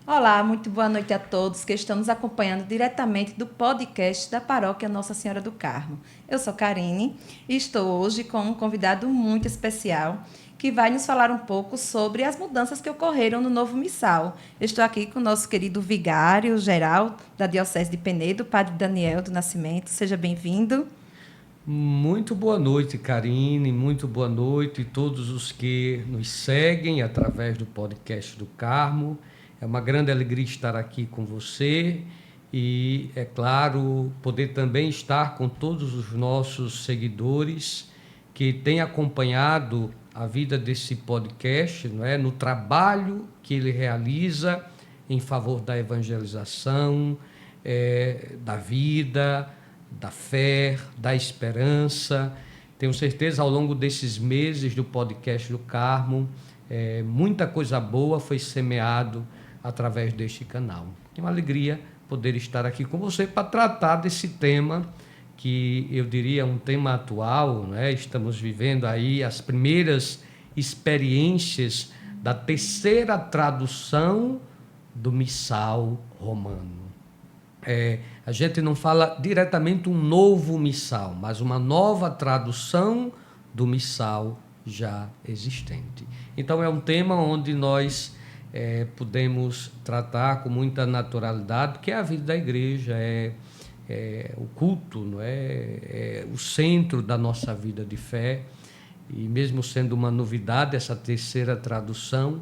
Olá, muito boa noite a todos que estão nos acompanhando diretamente do podcast da Paróquia Nossa Senhora do Carmo. Eu sou Karine e estou hoje com um convidado muito especial que vai nos falar um pouco sobre as mudanças que ocorreram no novo missal. Estou aqui com o nosso querido vigário-geral da Diocese de Penedo, Padre Daniel do Nascimento. Seja bem-vindo. Muito boa noite, Karine, muito boa noite a todos os que nos seguem através do podcast do Carmo. É uma grande alegria estar aqui com você e, é claro, poder também estar com todos os nossos seguidores que têm acompanhado a vida desse podcast, não é? No trabalho que ele realiza em favor da evangelização, da vida, da fé, da esperança. Tenho certeza, ao longo desses meses do podcast do Carmo, muita coisa boa foi semeado através deste canal. É uma alegria poder estar aqui com você para tratar desse tema que eu diria um tema atual, né? Estamos vivendo aí as primeiras experiências da terceira tradução do missal romano. A gente não fala diretamente um novo missal, mas uma nova tradução do missal já existente. Então é um tema onde nós podemos tratar com muita naturalidade, porque é a vida da igreja, o culto, não é o centro da nossa vida de fé, e mesmo sendo uma novidade essa terceira tradução,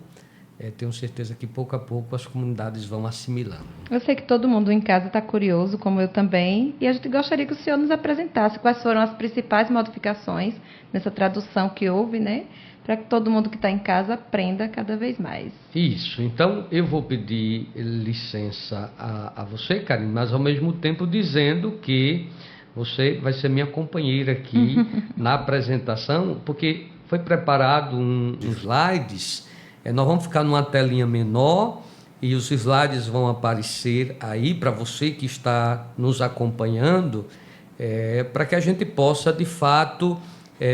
tenho certeza que pouco a pouco as comunidades vão assimilando. Eu sei que todo mundo em casa está curioso, como eu também, e a gente gostaria que o senhor nos apresentasse quais foram as principais modificações nessa tradução que houve, né? Para que todo mundo que está em casa aprenda cada vez mais. Isso, então eu vou pedir licença a você, Karine, mas ao mesmo tempo dizendo que você vai ser minha companheira aqui na apresentação, porque foi preparado uns slides. Nós vamos ficar numa telinha menor e os slides vão aparecer aí para você que está nos acompanhando, para que a gente possa, de fato,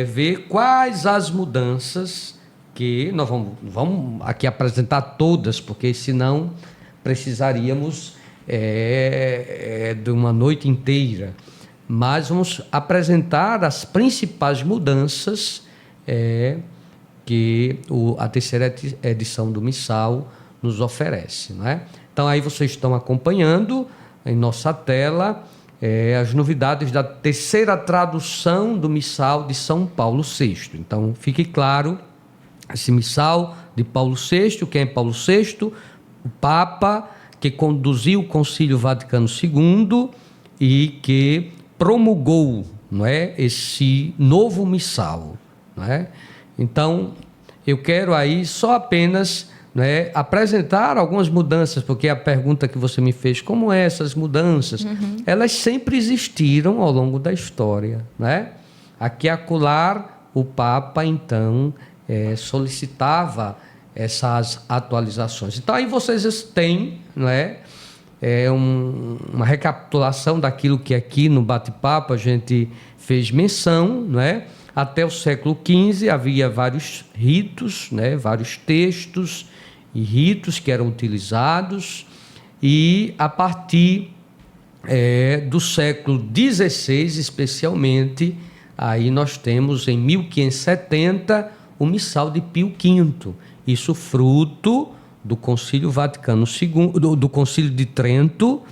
ver quais as mudanças que nós vamos aqui apresentar todas, porque senão precisaríamos de uma noite inteira. Mas vamos apresentar as principais mudanças que a terceira edição do missal nos oferece, não é? Então aí vocês estão acompanhando em nossa tela as novidades da terceira tradução do missal de São Paulo VI. Então fique claro, esse missal de Paulo VI, quem é Paulo VI? O Papa que conduziu o Concílio Vaticano II e que promulgou, não é, esse novo missal, não é? Então, eu quero aí só apenas, né, apresentar algumas mudanças, porque a pergunta que você me fez, como essas mudanças, elas sempre existiram ao longo da história, né? Aqui e acolá, o Papa, então, solicitava essas atualizações. Então, aí vocês têm, não é, uma recapitulação daquilo que aqui no bate-papo a gente fez menção, não é? Até o século XV havia vários ritos, né, vários textos e ritos que eram utilizados, e a partir do século XVI, especialmente, aí nós temos em 1570 o missal de Pio V, isso fruto do Concílio Vaticano II, do Concílio de Trento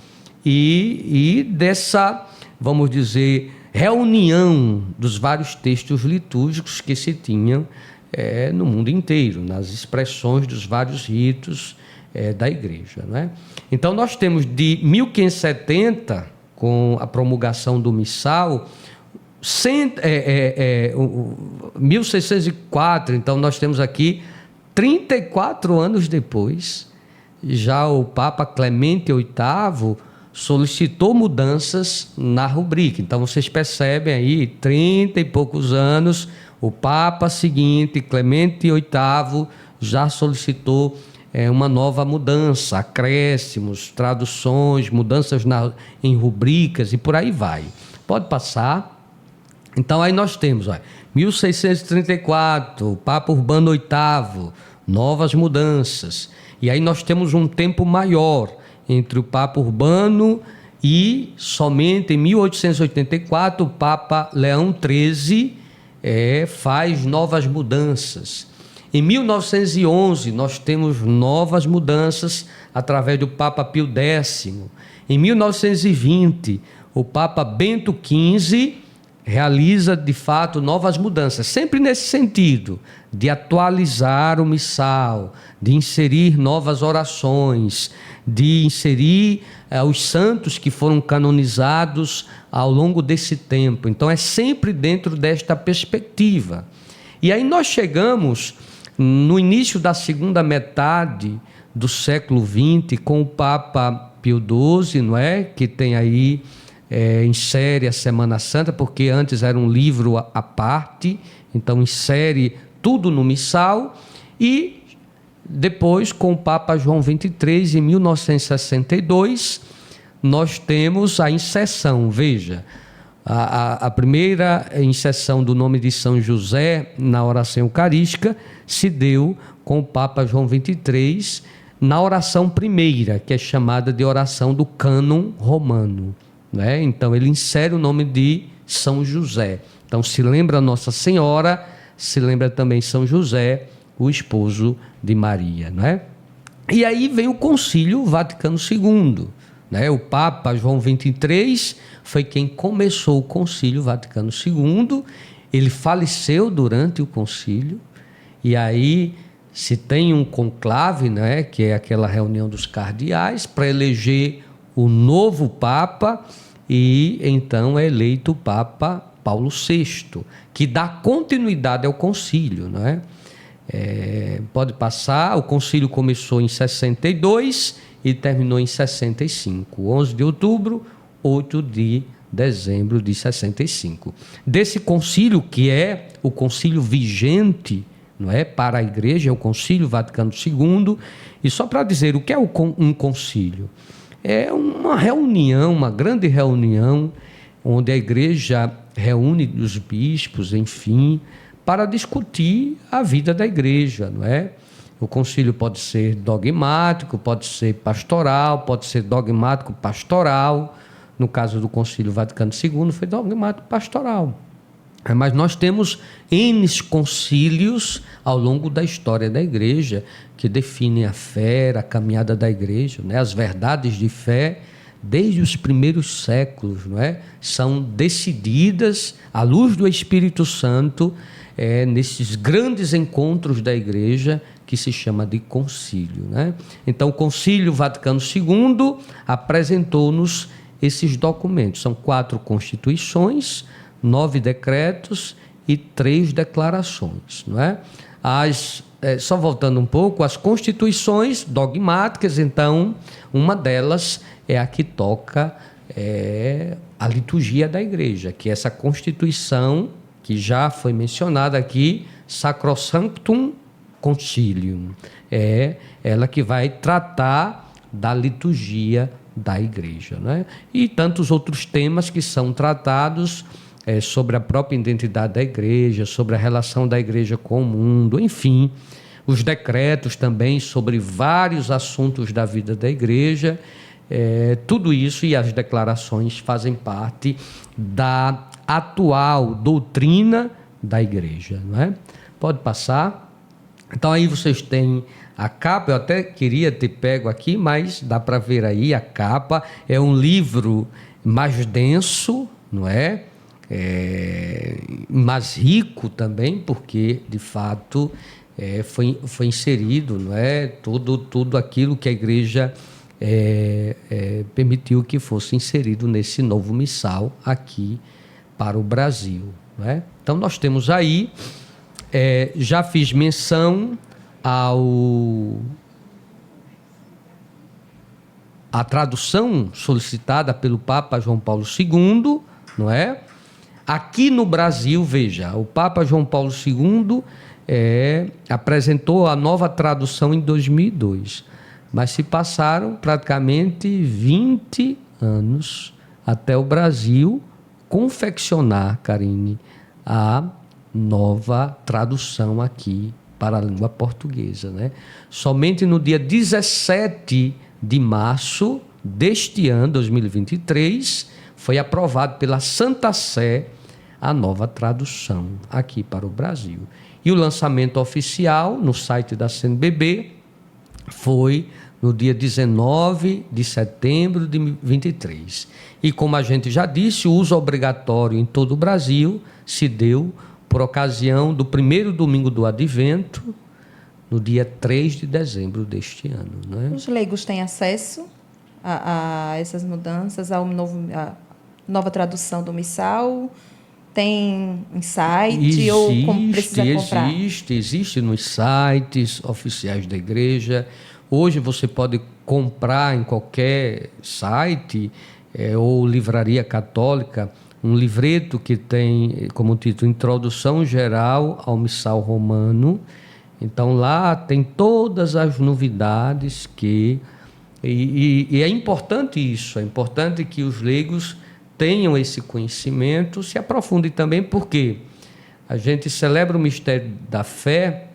e dessa, vamos dizer, reunião dos vários textos litúrgicos que se tinham no mundo inteiro, nas expressões dos vários ritos da igreja, né? Então nós temos de 1570, com a promulgação do missal, 1604, então nós temos aqui 34 anos depois, já o Papa Clemente VIII solicitou mudanças na rubrica. Então vocês percebem aí, 30 e poucos anos, o Papa seguinte, Clemente VIII, já solicitou uma nova mudança, acréscimos, traduções, mudanças em rubricas e por aí vai. Pode passar. Então aí nós temos 1634, o Papa Urbano VIII, novas mudanças. E aí nós temos um tempo maior entre o Papa Urbano e somente em 1884 o Papa Leão XIII faz novas mudanças. Em 1911 nós temos novas mudanças através do Papa Pio X. Em 1920 o Papa Bento XV realiza de fato novas mudanças, sempre nesse sentido de atualizar o missal, de inserir novas orações, de inserir os santos que foram canonizados ao longo desse tempo. Então é sempre dentro desta perspectiva. E aí nós chegamos no início da segunda metade do século XX com o Papa Pio XII, não é? Que tem aí insere a Semana Santa, porque antes era um livro à parte, então insere tudo no missal. E depois, com o Papa João XXIII, em 1962, nós temos a inserção. Veja, a primeira inserção do nome de São José na oração eucarística se deu com o Papa João XXIII na oração primeira, que é chamada de oração do cânon romano. Né? Então ele insere o nome de São José. Então se lembra Nossa Senhora, se lembra também São José, o esposo de Maria. Né? E aí vem o Concílio Vaticano II. Né? O Papa João XXIII foi quem começou o Concílio Vaticano II. Ele faleceu durante o concílio. E aí se tem um conclave, né? Que é aquela reunião dos cardeais para eleger o novo Papa, e então é eleito o Papa Paulo VI, que dá continuidade ao concílio. Não é? Pode passar, o concílio começou em 62 e terminou em 65, 11 de outubro, 8 de dezembro de 65. Desse concílio, que é o concílio vigente, não é, para a Igreja, é o Concílio Vaticano II. E só para dizer o que é um concílio, é uma reunião, uma grande reunião, onde a Igreja reúne os bispos, enfim, para discutir a vida da Igreja, não é? O concílio pode ser dogmático, pode ser pastoral, pode ser dogmático pastoral. No caso do Concílio Vaticano II, foi dogmático pastoral. Mas nós temos N concílios ao longo da história da Igreja que definem a fé, a caminhada da Igreja, né? As verdades de fé, desde os primeiros séculos, não é? São decididas à luz do Espírito Santo nesses grandes encontros da Igreja que se chama de concílio. Né? Então, o Concílio Vaticano II apresentou-nos esses documentos. São 4 constituições, 9 decretos e 3 declarações. Não é? Só voltando um pouco, as constituições dogmáticas, então, uma delas é a que toca a liturgia da Igreja, que é essa constituição que já foi mencionada aqui, Sacrosanctum Concilium. É ela que vai tratar da liturgia da Igreja. Né? E tantos outros temas que são tratados sobre a própria identidade da Igreja, sobre a relação da Igreja com o mundo, enfim, os decretos também sobre vários assuntos da vida da Igreja. Tudo isso e as declarações fazem parte da atual doutrina da Igreja. Não é? Pode passar. Então aí vocês têm a capa, eu até queria ter pego aqui, mas dá para ver aí a capa. É um livro mais denso, não é? Mais rico também, porque de fato foi inserido, não é? Tudo aquilo que a Igreja permitiu que fosse inserido nesse novo missal aqui para o Brasil. Não é? Então nós temos aí, já fiz menção à tradução solicitada pelo Papa João Paulo II, não é? Aqui no Brasil, veja, o Papa João Paulo II apresentou a nova tradução em 2002, mas se passaram praticamente 20 anos até o Brasil confeccionar, Karine, a nova tradução aqui para a língua portuguesa, né? Somente no dia 17 de março deste ano, 2023, foi aprovado pela Santa Sé a nova tradução aqui para o Brasil. E o lançamento oficial no site da CNBB foi no dia 19 de setembro de 23. E como a gente já disse, o uso obrigatório em todo o Brasil se deu por ocasião do primeiro domingo do Advento, no dia 3 de dezembro deste ano. Né? Os leigos têm acesso a essas mudanças, a nova tradução do missal? Tem em site ou precisa comprar? Existe nos sites oficiais da igreja. Hoje você pode comprar em qualquer site ou livraria católica um livreto que tem como título Introdução Geral ao Missal Romano. Então lá tem todas as novidades e é importante isso, é importante que os leigos tenham esse conhecimento, se aprofundem também, porque a gente celebra o mistério da fé,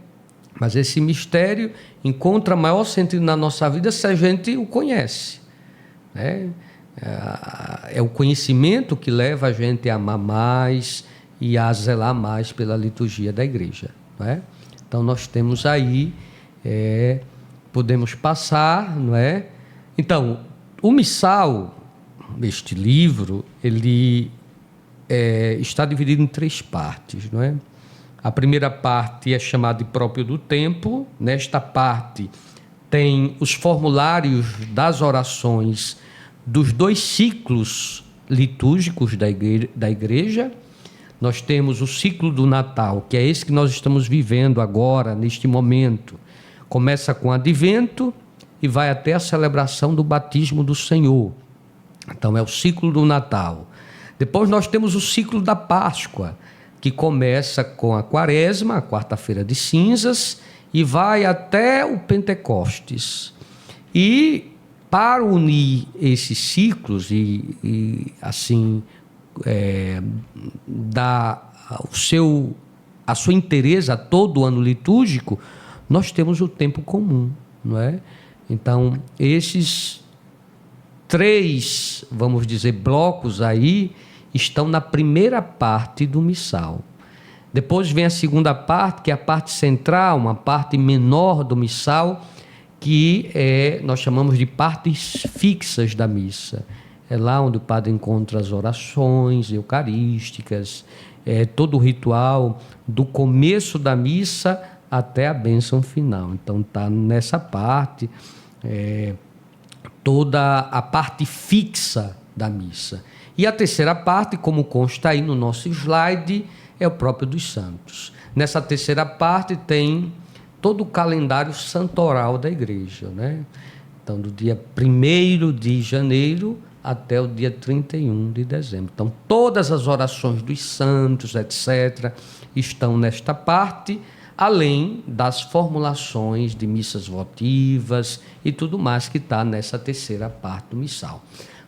mas esse mistério encontra maior sentido na nossa vida se a gente o conhece, né? É o conhecimento que leva a gente a amar mais e a zelar mais pela liturgia da igreja, não é? Então nós temos aí, podemos passar, não é? Então, o missal, este livro, ele está dividido em 3 partes, não é? A primeira parte é chamada de Próprio do Tempo. Nesta parte tem os formulários das orações dos 2 ciclos litúrgicos da igreja. Nós temos o ciclo do Natal, que é esse que nós estamos vivendo agora, neste momento. Começa com o Advento e vai até a celebração do batismo do Senhor. Então é o ciclo do Natal. Depois nós temos o ciclo da Páscoa, que começa com a Quaresma, a quarta-feira de cinzas, e vai até o Pentecostes. E para unir esses ciclos e assim dar a sua inteireza a todo o ano litúrgico, nós temos o tempo comum, não é? Então, esses 3, vamos dizer, blocos aí, estão na primeira parte do missal. Depois vem a segunda parte, que é a parte central, uma parte menor do missal, que nós chamamos de partes fixas da missa. É lá onde o padre encontra as orações eucarísticas, todo o ritual do começo da missa até a bênção final. Então está nessa parte toda a parte fixa da missa. E a terceira parte, como consta aí no nosso slide, é o próprio dos santos. Nessa terceira parte tem todo o calendário santoral da igreja, né? Então, do dia 1º de janeiro até o dia 31 de dezembro. Então, todas as orações dos santos, etc., estão nesta parte, além das formulações de missas votivas e tudo mais que está nessa terceira parte do missal.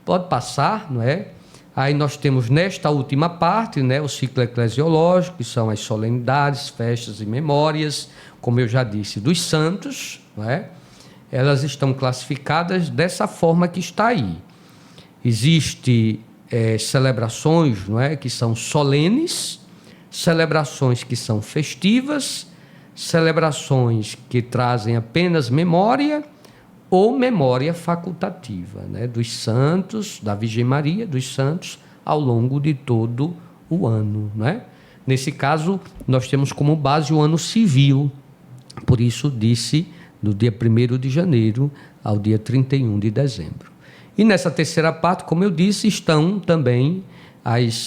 Pode passar, não é? Aí nós temos nesta última parte, né, o ciclo eclesiológico, que são as solenidades, festas e memórias, como eu já disse, dos santos, não é? Elas estão classificadas dessa forma que está aí. Existem celebrações, não é, que são solenes, celebrações que são festivas, celebrações que trazem apenas memória ou memória facultativa, né, dos santos, da Virgem Maria, dos santos, ao longo de todo o ano, né? Nesse caso, nós temos como base o ano civil, por isso disse do dia 1º de janeiro ao dia 31 de dezembro. E nessa terceira parte, como eu disse, estão também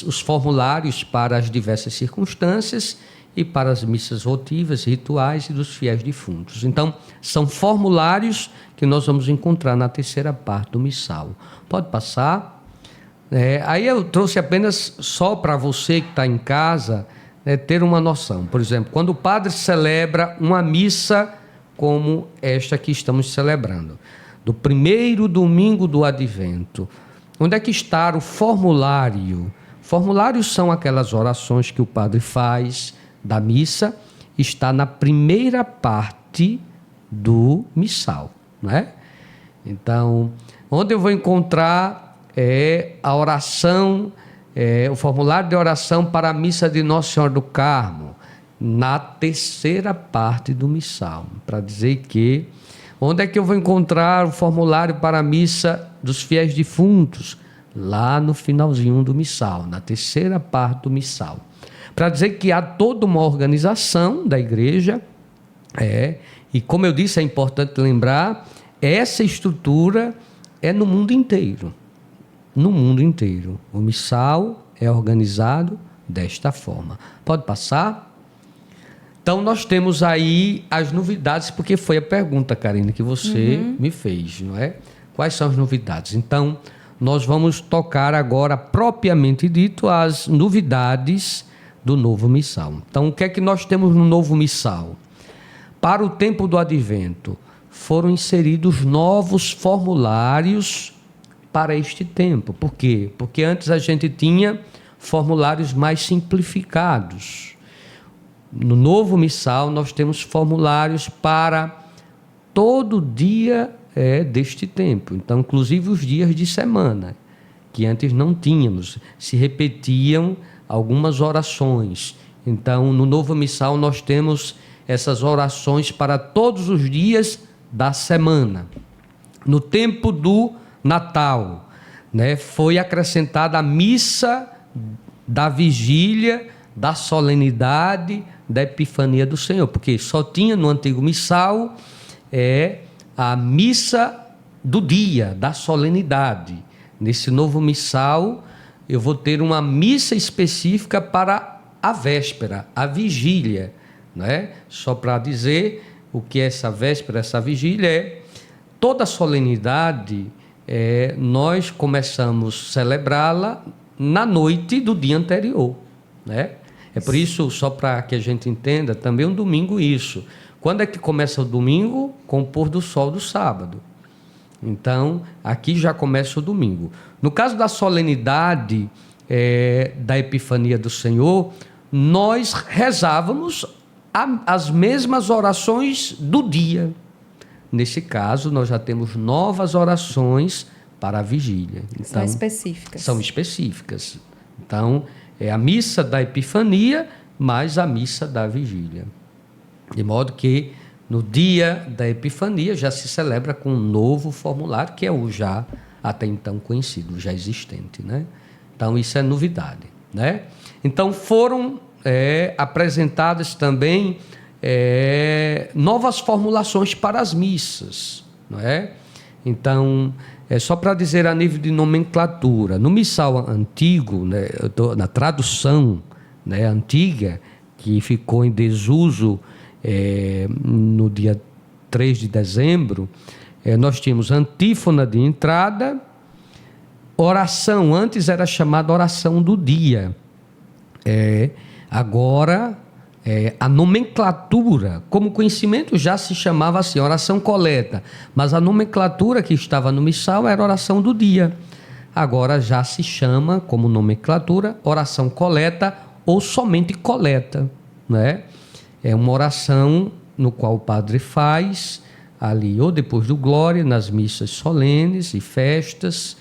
os formulários para as diversas circunstâncias e para as missas votivas, rituais e dos fiéis defuntos. Então, são formulários que nós vamos encontrar na terceira parte do missal. Pode passar. Aí eu trouxe apenas só para você que está em casa ter uma noção. Por exemplo, quando o padre celebra uma missa como esta que estamos celebrando, do 1º domingo do Advento, onde é que está o formulário? Formulários são aquelas orações que o padre faz da missa está na primeira parte do missal, né? Então, onde eu vou encontrar a oração, o formulário de oração para a missa de Nossa Senhora do Carmo, na terceira parte do missal, para dizer que onde é que eu vou encontrar o formulário para a missa dos fiéis defuntos? Lá no finalzinho do missal, na terceira parte do missal. Para dizer que há toda uma organização da igreja, e como eu disse, é importante lembrar, essa estrutura é no mundo inteiro. No mundo inteiro. O missal é organizado desta forma. Pode passar? Então, nós temos aí as novidades, porque foi a pergunta, Karine, que você me fez, não é? Quais são as novidades? Então, nós vamos tocar agora, propriamente dito, as novidades do novo missal. Então, o que é que nós temos no novo missal? Para o tempo do advento, foram inseridos novos formulários para este tempo. Por quê? Porque antes a gente tinha formulários mais simplificados. No novo missal, nós temos formulários para todo dia deste tempo. Então, inclusive os dias de semana, que antes não tínhamos, se repetiam algumas orações. Então, no novo missal, nós temos essas orações para todos os dias da semana. No tempo do Natal, né, foi acrescentada a missa da vigília, da solenidade, da Epifania do Senhor, porque só tinha no antigo missal a missa do dia, da solenidade. Nesse novo missal, eu vou ter uma missa específica para a véspera, a vigília, né? Só para dizer o que é essa véspera, essa vigília toda a solenidade, nós começamos a celebrá-la na noite do dia anterior, né? É por isso, só para que a gente entenda, também um domingo isso. Quando é que começa o domingo? Com o pôr do sol do sábado. Então, aqui já começa o domingo. No caso da solenidade da Epifania do Senhor, nós rezávamos as mesmas orações do dia. Nesse caso, nós já temos novas orações para a vigília. Então, são específicas. São específicas. Então, é a missa da Epifania mais a missa da vigília. De modo que no dia da Epifania já se celebra com um novo formulário, que é o já até então conhecido, já existente, né? Então, isso é novidade, né? Então, foram apresentadas também novas formulações para as missas, não é? Então, só para dizer a nível de nomenclatura, no missal antigo, né, na tradução, né, antiga, que ficou em desuso no dia 3 de dezembro, nós tínhamos antífona de entrada, oração, antes era chamada oração do dia. Agora, a nomenclatura, como conhecimento já se chamava assim, oração coleta, mas a nomenclatura que estava no missal era oração do dia. Agora já se chama, como nomenclatura, oração coleta ou somente coleta, né? É uma oração no qual o padre faz ali, ou depois do glória, nas missas solenes e festas,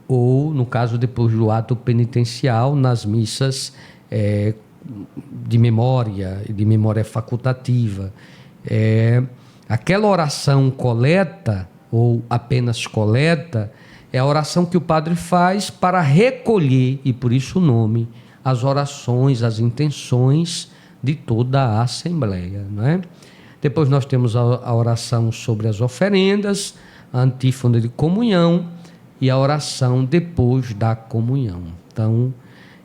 ou, no caso, depois do ato penitencial, nas missas de memória facultativa. Aquela oração coleta, ou apenas coleta, é a oração que o padre faz para recolher, e por isso o nome, as orações, as intenções de toda a Assembleia, não é? Depois nós temos a oração sobre as oferendas, a antífona de comunhão e a oração depois da comunhão. Então,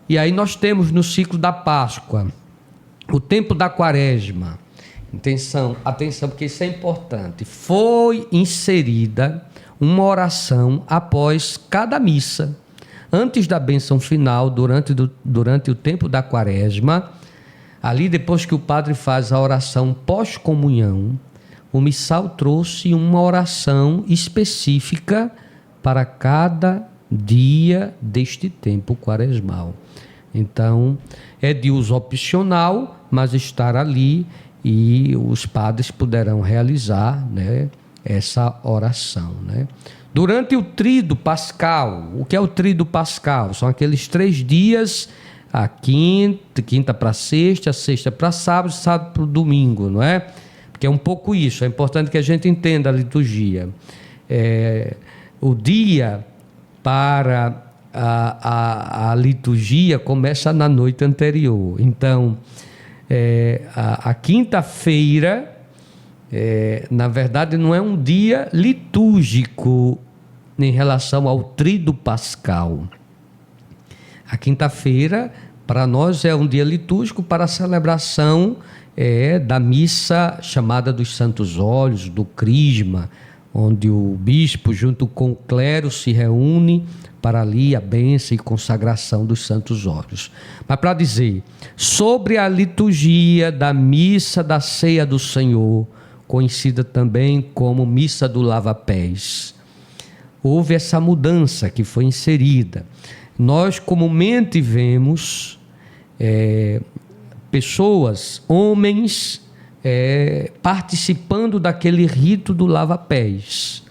e aí nós temos no ciclo da Páscoa, o tempo da Quaresma. Atenção, porque isso é importante. Foi inserida uma oração após cada missa. Antes da bênção final, durante o tempo da Quaresma, ali depois que o padre faz a oração pós-comunhão, o missal trouxe uma oração específica para cada dia deste tempo quaresmal. Então, é de uso opcional, mas estar ali e os padres poderão realizar, né, essa oração, né? Durante o tríduo pascal, o que é o tríduo pascal? São aqueles 3 dias, a quinta para sexta, a sexta para sábado, sábado para o domingo, não é? Porque é um pouco isso, é importante que a gente entenda a liturgia. O dia para a liturgia começa na noite anterior. Então, a quinta-feira, na verdade, não é um dia litúrgico em relação ao tríduo pascal. A quinta-feira, para nós, é um dia litúrgico para a celebração da missa chamada dos Santos Óleos, do Crisma, onde o bispo, junto com o clero, se reúne para ali a bênção e consagração dos Santos Óleos. Mas para dizer, sobre a liturgia da missa da ceia do Senhor, conhecida também como missa do lava-pés, houve essa mudança que foi inserida. Nós comumente vemos pessoas, homens, participando daquele rito do lava-pés.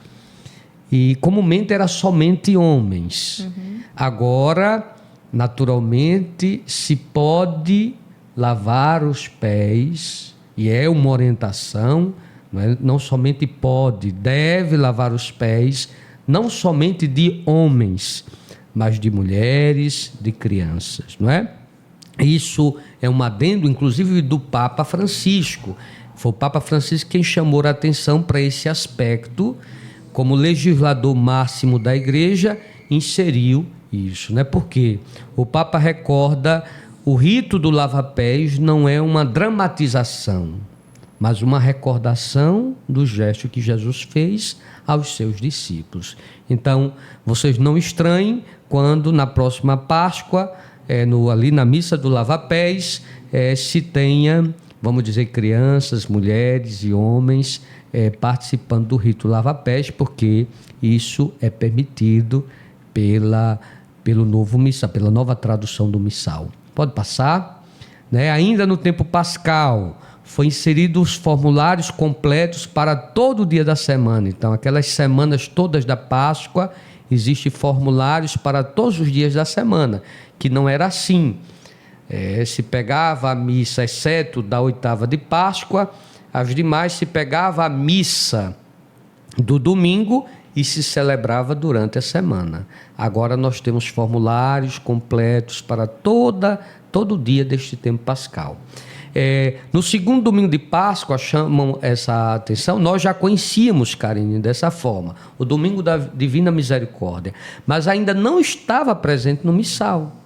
E comumente era somente homens. Agora, naturalmente, se pode lavar os pés, e é uma orientação, não somente pode, deve lavar os pés, não somente de homens, mas de mulheres, de crianças, não é? Isso é um adendo, inclusive, do Papa Francisco. Foi o Papa Francisco quem chamou a atenção para esse aspecto, como legislador máximo da Igreja, inseriu isso, né? Porque o Papa recorda, o rito do lava-pés não é uma dramatização, mas uma recordação do gesto que Jesus fez aos seus discípulos. Então, vocês não estranhem quando na próxima Páscoa, ali na missa do lava-pés, se tenha, vamos dizer, crianças, mulheres e homens participando do rito lava-pés, porque isso é permitido pelo novo missal, pela nova tradução do missal. Pode passar, né? Ainda no tempo pascal, foi inserido os formulários completos para todo o dia da semana. Então, aquelas semanas todas da Páscoa, existem formulários para todos os dias da semana, que não era assim. Se pegava a missa, exceto da 8ª de Páscoa, as demais se pegava a missa do domingo e se celebrava durante a semana. Agora nós temos formulários completos para todo dia deste tempo pascal. No segundo domingo de Páscoa, chamam essa atenção, nós já conhecíamos, Karine, dessa forma, o domingo da Divina Misericórdia, mas ainda não estava presente no missal.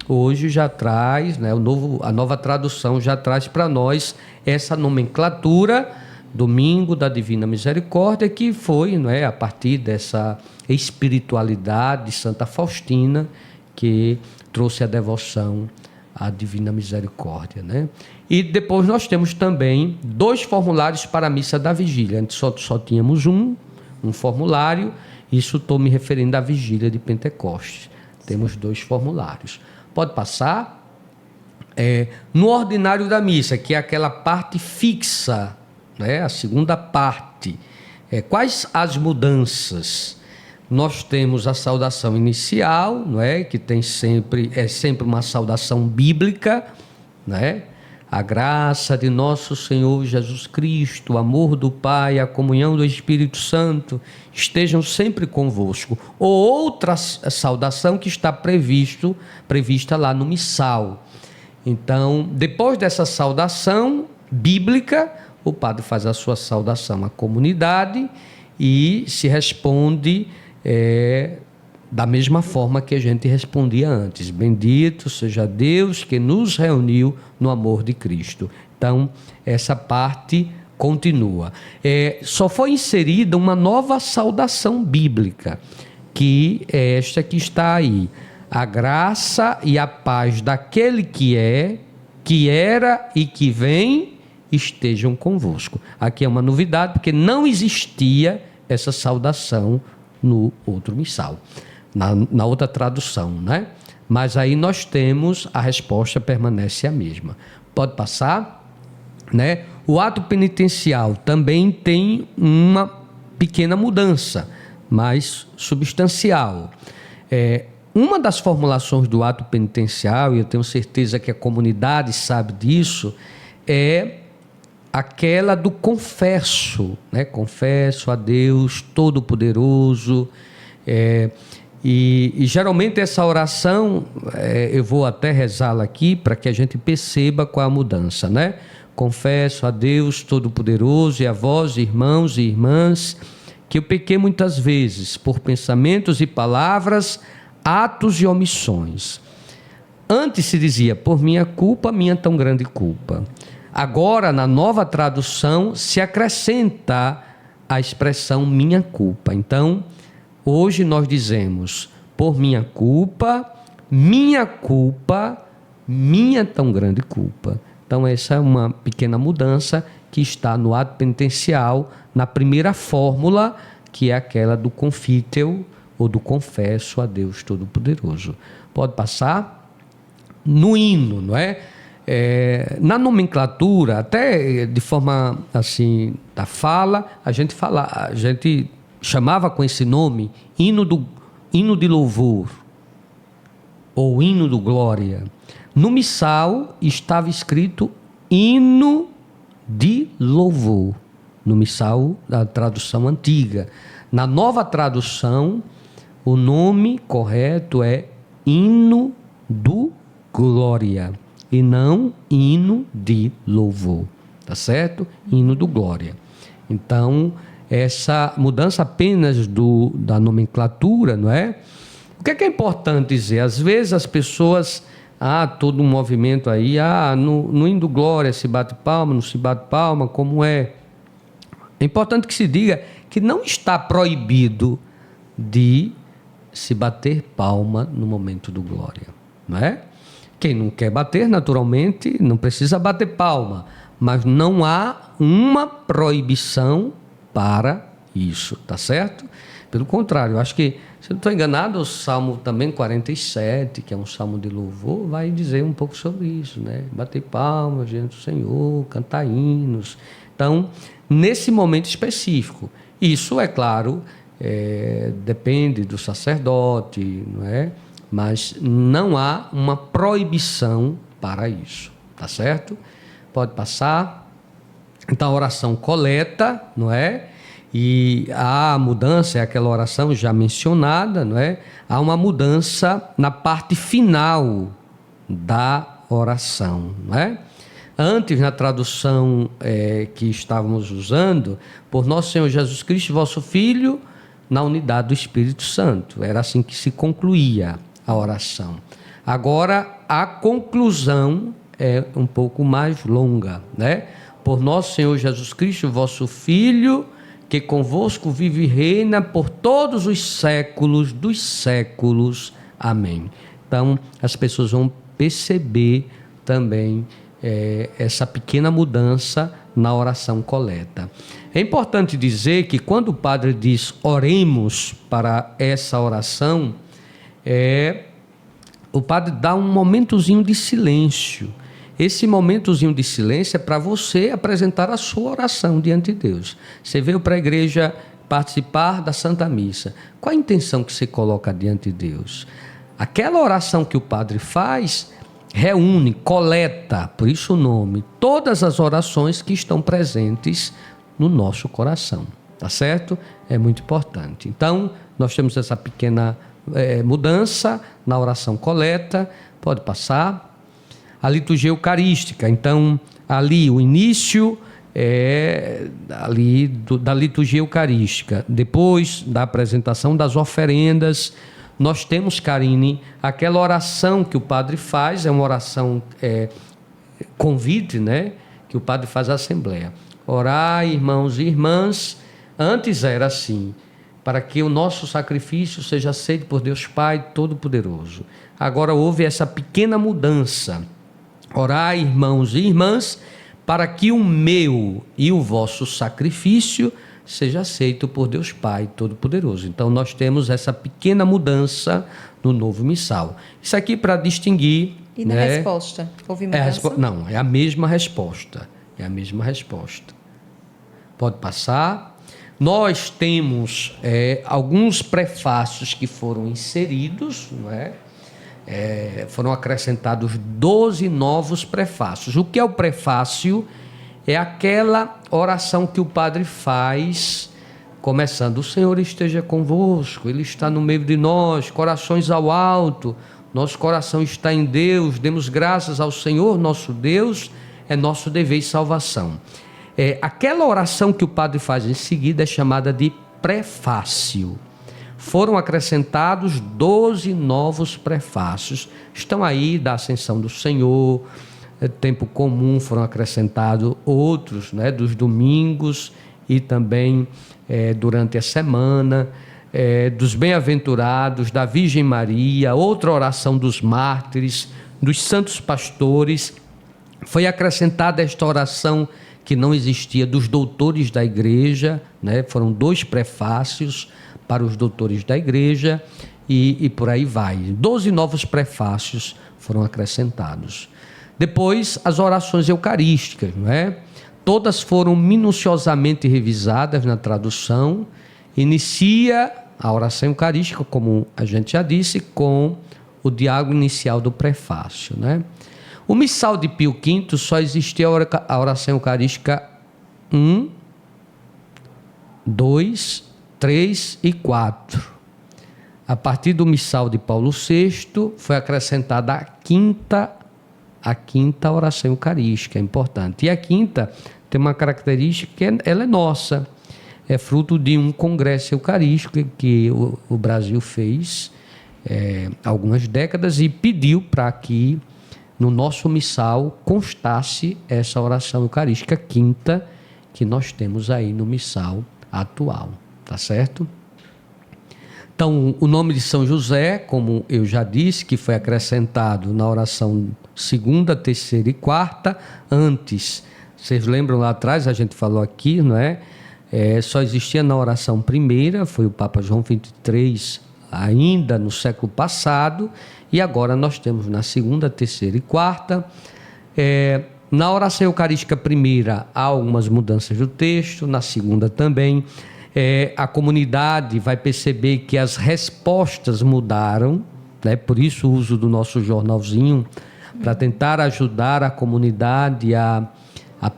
Hoje já traz, né, a nova tradução já traz para nós essa nomenclatura, domingo da Divina Misericórdia, que foi, né, a partir dessa espiritualidade de Santa Faustina, que trouxe a devoção à Divina Misericórdia, né? E depois nós temos também 2 formulários para a missa da vigília. Antes só tínhamos um formulário, isso estou me referindo à vigília de Pentecostes. Temos 2 formulários. Pode passar? No ordinário da missa, que é aquela parte fixa, né? A segunda parte. Quais as mudanças? Nós temos a saudação inicial, não é? Que tem sempre uma saudação bíblica, né? A graça de nosso Senhor Jesus Cristo, o amor do Pai, a comunhão do Espírito Santo estejam sempre convosco. Ou outra saudação que está prevista lá no missal. Então, depois dessa saudação bíblica, o padre faz a sua saudação à comunidade e se responde da mesma forma que a gente respondia antes. Bendito seja Deus que nos reuniu no amor de Cristo. Então, essa parte continua. Só foi inserida uma nova saudação bíblica, que é esta que está aí. A graça e a paz daquele que é, que era e que vem, estejam convosco. Aqui é uma novidade, porque não existia essa saudação no outro missal, na outra tradução, né? Mas aí nós temos, a resposta permanece a mesma. Pode passar, né? O ato penitencial também tem uma pequena mudança, mas substancial. Uma das formulações do ato penitencial, e eu tenho certeza que a comunidade sabe disso, é aquela do confesso, né? Confesso a Deus Todo-Poderoso. E geralmente essa oração, eu vou até rezá-la aqui para que a gente perceba qual é a mudança, né? Confesso a Deus Todo-Poderoso e a vós, irmãos e irmãs, que eu pequei muitas vezes por pensamentos e palavras, atos e omissões. Antes se dizia, por minha culpa, minha tão grande culpa. Agora, na nova tradução, se acrescenta a expressão minha culpa. Então, hoje nós dizemos, por minha culpa, minha tão grande culpa. Então, essa é uma pequena mudança que está no ato penitencial, na primeira fórmula, que é aquela do confítel, ou do confesso a Deus Todo-Poderoso. Pode passar? No hino, não é? Na nomenclatura, até de forma assim, da fala, a gente chamava com esse nome hino de louvor, ou hino do glória. No missal estava escrito hino de louvor, no missal da tradução antiga. Na nova tradução, o nome correto é hino do glória e não hino de louvor, tá certo? Hino do glória. Então, essa mudança apenas da nomenclatura, não é? O que é importante dizer? Às vezes as pessoas, todo um movimento aí, no hino do glória se bate palma, não se bate palma, como é? É importante que se diga que não está proibido de se bater palma no momento do glória, não é? Quem não quer bater, naturalmente, não precisa bater palma, mas não há uma proibição para isso, tá certo? Pelo contrário, eu acho que, se eu não estou enganado, o Salmo também 47, que é um salmo de louvor, vai dizer um pouco sobre isso, né? Bater palmas diante do Senhor, cantar hinos. Então, nesse momento específico, isso, é claro, depende do sacerdote, não é? Mas não há uma proibição para isso, tá certo? Pode passar. Então, a oração coleta, não é? E a mudança é aquela oração já mencionada, não é? Há uma mudança na parte final da oração, não é? Antes, na tradução que estávamos usando, por nosso Senhor Jesus Cristo, vosso Filho, na unidade do Espírito Santo. Era assim que se concluía a oração. Agora, a conclusão é um pouco mais longa, né? Por nosso Senhor Jesus Cristo, vosso Filho, que convosco vive e reina por todos os séculos dos séculos. Amém. Então, as pessoas vão perceber também essa pequena mudança na oração coleta. É importante dizer que quando o padre diz oremos para essa oração, o padre dá um momentozinho de silêncio. Esse momentozinho de silêncio é para você apresentar a sua oração diante de Deus. Você veio para a igreja participar da Santa Missa. Qual a intenção que você coloca diante de Deus? Aquela oração que o padre faz reúne, coleta, por isso o nome, todas as orações que estão presentes no nosso coração. Tá certo? É muito importante. Então, nós temos essa pequena mudança na oração coleta. Pode passar. A liturgia eucarística, então, ali o início da liturgia eucarística, depois da apresentação das oferendas, nós temos, Karine, aquela oração que o padre faz, é uma oração convite, né? Que o padre faz à Assembleia. Orai, irmãos e irmãs, antes era assim, para que o nosso sacrifício seja aceito por Deus Pai Todo-Poderoso. Agora houve essa pequena mudança. Orai, irmãos e irmãs, para que o meu e o vosso sacrifício seja aceito por Deus Pai Todo-Poderoso. Então, nós temos essa pequena mudança no novo missal. Isso aqui para distinguir E na resposta, houve mudança? Não, é a mesma resposta. É a mesma resposta. Pode passar. Nós temos alguns prefácios que foram inseridos, não é? Foram acrescentados 12 novos prefácios. O que é o prefácio? É aquela oração que o padre faz, começando: o Senhor esteja convosco, Ele está no meio de nós, corações ao alto, nosso coração está em Deus, demos graças ao Senhor, nosso Deus, é nosso dever e salvação. Aquela oração que o padre faz em seguida é chamada de prefácio. Foram acrescentados 12 novos prefácios. Estão aí da Ascensão do Senhor, tempo comum, foram acrescentados outros, né, dos domingos e também durante a semana, dos bem-aventurados, da Virgem Maria, outra oração dos mártires, dos santos pastores. Foi acrescentada esta oração que não existia dos doutores da igreja, né? Foram 2 prefácios para os doutores da igreja e por aí vai. 12 novos prefácios foram acrescentados. Depois, as orações eucarísticas, não é? Todas foram minuciosamente revisadas na tradução. Inicia a oração eucarística, como a gente já disse, com o diálogo inicial do prefácio, né? O missal de Pio V só existia a oração eucarística 1, 2, 3 e 4. A partir do missal de Paulo VI foi acrescentada a quinta oração eucarística, é importante. E a quinta tem uma característica que ela é nossa, é fruto de um congresso eucarístico que o Brasil fez há algumas décadas e pediu para que no nosso missal constasse essa oração eucarística quinta que nós temos aí no missal atual, tá certo? Então, o nome de São José, como eu já disse, que foi acrescentado na oração 2ª, 3ª e 4ª, antes, vocês lembram lá atrás, a gente falou aqui, não é? Só existia na oração 1ª, foi o Papa João XXIII, ainda no século passado, e agora nós temos na 2ª, 3ª e 4ª. Na oração eucarística 1ª há algumas mudanças do texto, na 2ª também. A comunidade vai perceber que as respostas mudaram, né? Por isso o uso do nosso jornalzinho, para tentar ajudar a comunidade a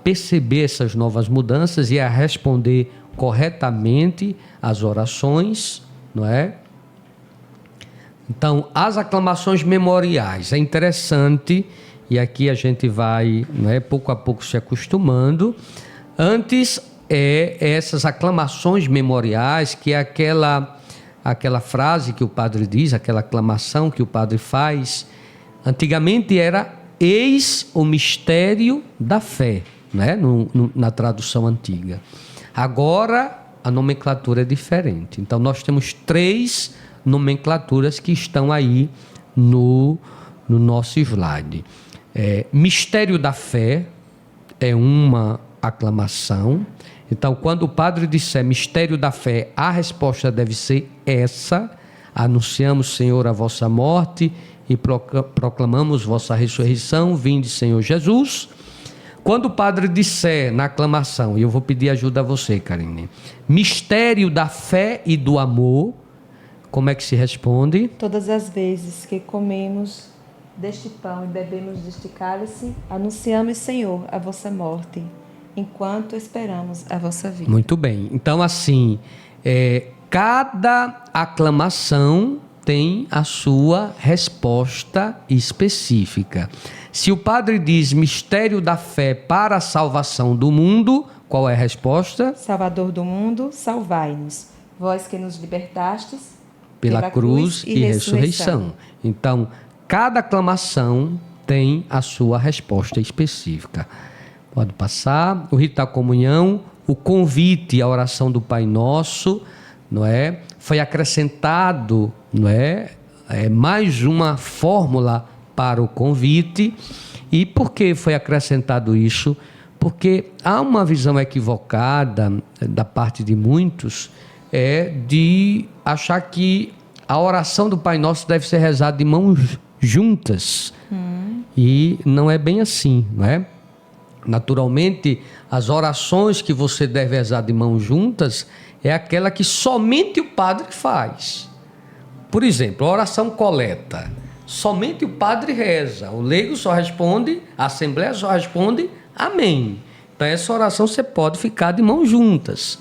perceber essas novas mudanças e a responder corretamente às orações, não é? Então, as aclamações memoriais, é interessante, e aqui a gente vai, não é, pouco a pouco se acostumando. Antes, essas aclamações memoriais, que é aquela frase que o padre diz, aquela aclamação que o padre faz, antigamente era: eis o mistério da fé, né? Na tradução antiga. Agora, a nomenclatura é diferente. Então, nós temos 3 nomenclaturas que estão aí no nosso slide. Mistério da fé é uma aclamação. Então, quando o padre disser mistério da fé, a resposta deve ser essa: anunciamos, Senhor, a vossa morte e proclamamos vossa ressurreição, vinde, Senhor Jesus. Quando o padre disser na aclamação, e eu vou pedir ajuda a você, Karine, mistério da fé e do amor, como é que se responde? Todas as vezes que comemos deste pão e bebemos deste cálice, anunciamos, Senhor, a vossa morte, enquanto esperamos a vossa vida. Muito bem. Então, assim, cada aclamação tem a sua resposta específica. Se o padre diz mistério da fé para a salvação do mundo, qual é a resposta? Salvador do mundo, salvai-nos. Vós que nos libertastes pela cruz e ressurreição. Então, cada aclamação tem a sua resposta específica. Pode passar. O rito da comunhão, o convite à oração do Pai Nosso, não é? Foi acrescentado, não é? Mais uma fórmula para o convite. E por que foi acrescentado isso? Porque há uma visão equivocada da parte de muitos, de achar que a oração do Pai Nosso deve ser rezada de mãos juntas. E não é bem assim, não é? Naturalmente, as orações que você deve rezar de mãos juntas é aquela que somente o padre faz. Por exemplo, a oração coleta. Somente o padre reza. O leigo só responde, a assembleia só responde amém. Então, essa oração você pode ficar de mãos juntas.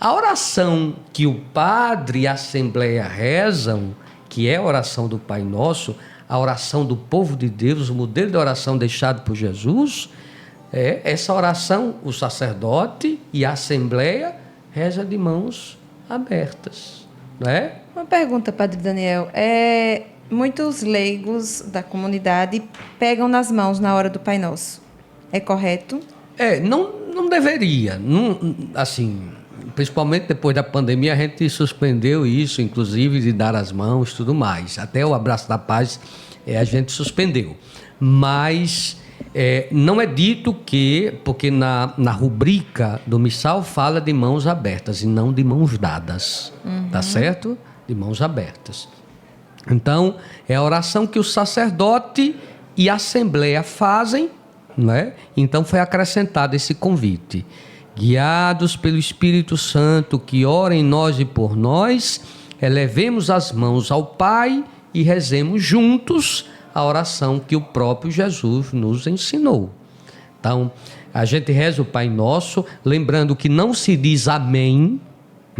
A oração que o padre e a assembleia rezam, que é a oração do Pai Nosso, a oração do povo de Deus, o modelo de oração deixado por Jesus, essa oração, o sacerdote e a assembleia reza de mãos abertas, não é? Uma pergunta, Padre Daniel. Muitos leigos da comunidade pegam nas mãos na hora do Pai Nosso. É correto? Não deveria. Assim, principalmente depois da pandemia, a gente suspendeu isso, inclusive de dar as mãos e tudo mais. Até o abraço da paz a gente suspendeu. Mas não é dito que, porque na rubrica do missal fala de mãos abertas e não de mãos dadas. Tá certo? De mãos abertas. Então, é a oração que o sacerdote e a assembleia fazem, não é? Então foi acrescentado esse convite. Guiados pelo Espírito Santo, que ora em nós e por nós, elevemos as mãos ao Pai e rezemos juntos a oração que o próprio Jesus nos ensinou. Então, a gente reza o Pai Nosso, lembrando que não se diz amém,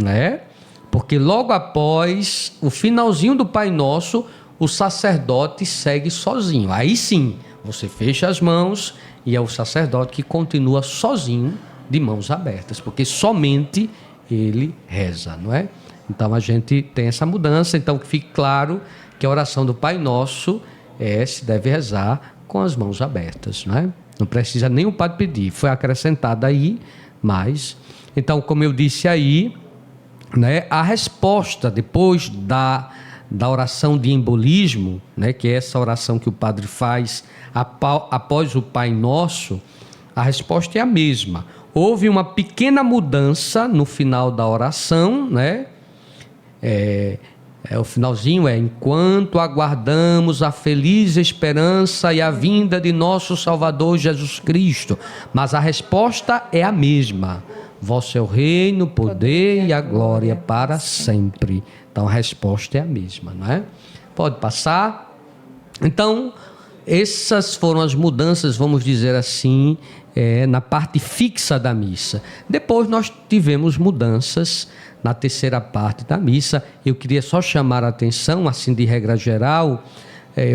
né? Porque logo após o finalzinho do Pai Nosso, o sacerdote segue sozinho. Aí sim, você fecha as mãos e é o sacerdote que continua sozinho, de mãos abertas, porque somente ele reza, não é? Então a gente tem essa mudança, então que fique claro que a oração do Pai Nosso se deve rezar com as mãos abertas, não é? Não precisa nem o padre pedir, foi acrescentado aí, mas... Então, como eu disse aí, né, a resposta depois da oração de embolismo, né, que é essa oração que o padre faz após o Pai Nosso, a resposta é a mesma. Houve uma pequena mudança no final da oração, né? O finalzinho enquanto aguardamos a feliz esperança e a vinda de nosso Salvador Jesus Cristo. Mas a resposta é a mesma. Vosso é o reino, o poder e a glória para sempre. Então a resposta é a mesma, não é? Pode passar. Então, essas foram as mudanças, vamos dizer assim, na parte fixa da missa. Depois nós tivemos mudanças na terceira parte da missa. Eu queria só chamar a atenção, assim de regra geral,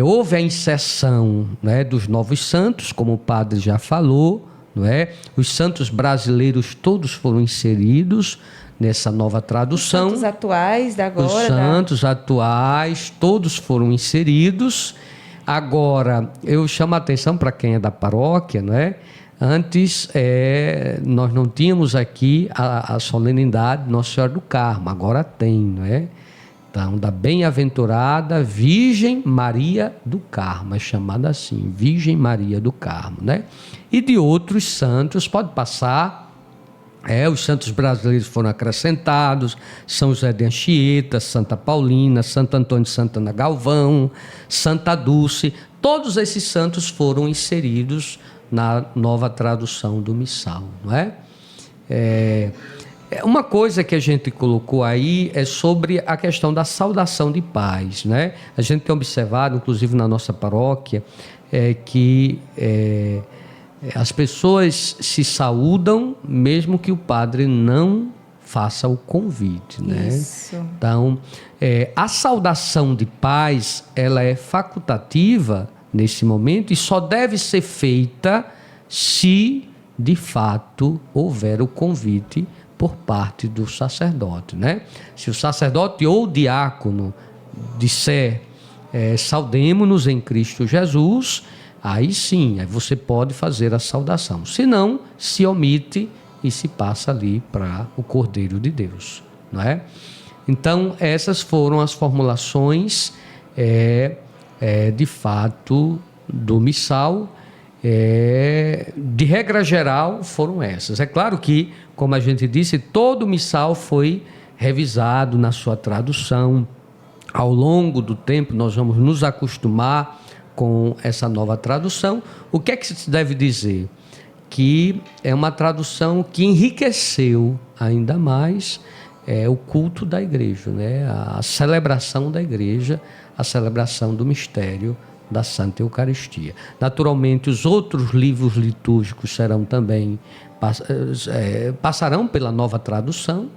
houve a inserção, né, dos novos santos, como o padre já falou, não é? Os santos brasileiros todos foram inseridos nessa nova tradução. Os santos atuais da agora. Os santos atuais, todos foram inseridos. Agora, eu chamo a atenção para quem é da paróquia, não é? Antes, nós não tínhamos aqui a solenidade de Nossa Senhora do Carmo, agora tem, não é? Então, da bem-aventurada Virgem Maria do Carmo, é chamada assim, Virgem Maria do Carmo, né? E de outros santos, pode passar, os santos brasileiros foram acrescentados, São José de Anchieta, Santa Paulina, Santo Antônio de Santana Galvão, Santa Dulce, todos esses santos foram inseridos na nova tradução do missal, não é? Uma coisa que a gente colocou aí é sobre a questão da saudação de paz, né? A gente tem observado, inclusive na nossa paróquia, que as pessoas se saúdam mesmo que o padre não faça o convite, né? Isso. Então, a saudação de paz, ela é facultativa nesse momento e só deve ser feita se, de fato, houver o convite por parte do sacerdote, né? Se o sacerdote ou o diácono disser saudemo-nos em Cristo Jesus, aí sim, aí você pode fazer a saudação. Se não, se omite e se passa ali para o Cordeiro de Deus, não é? Então, essas foram as formulações, de fato, do missal. De regra geral, foram essas. É claro que, como a gente disse, todo o missal foi revisado na sua tradução. Ao longo do tempo, nós vamos nos acostumar com essa nova tradução. O que é que se deve dizer? Que é uma tradução que enriqueceu ainda mais o culto da igreja, né? A celebração da igreja, a celebração do mistério da Santa Eucaristia. Naturalmente, os outros livros litúrgicos serão também passarão pela nova tradução.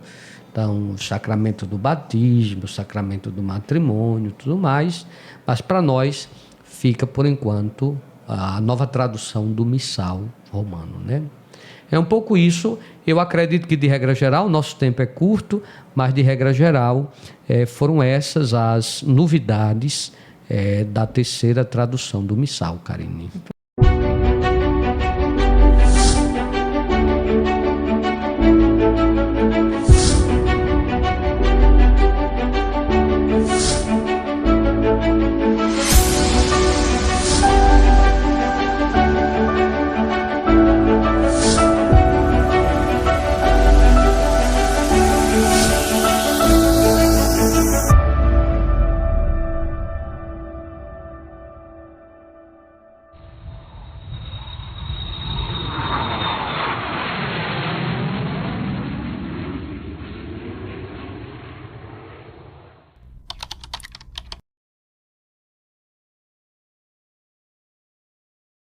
Então, o sacramento do batismo, o sacramento do matrimônio, tudo mais. Mas para nós fica, por enquanto, a nova tradução do missal romano, né? É um pouco isso. Eu acredito que, de regra geral, nosso tempo é curto, mas, de regra geral, foram essas as novidades da terceira tradução do missal, Karine.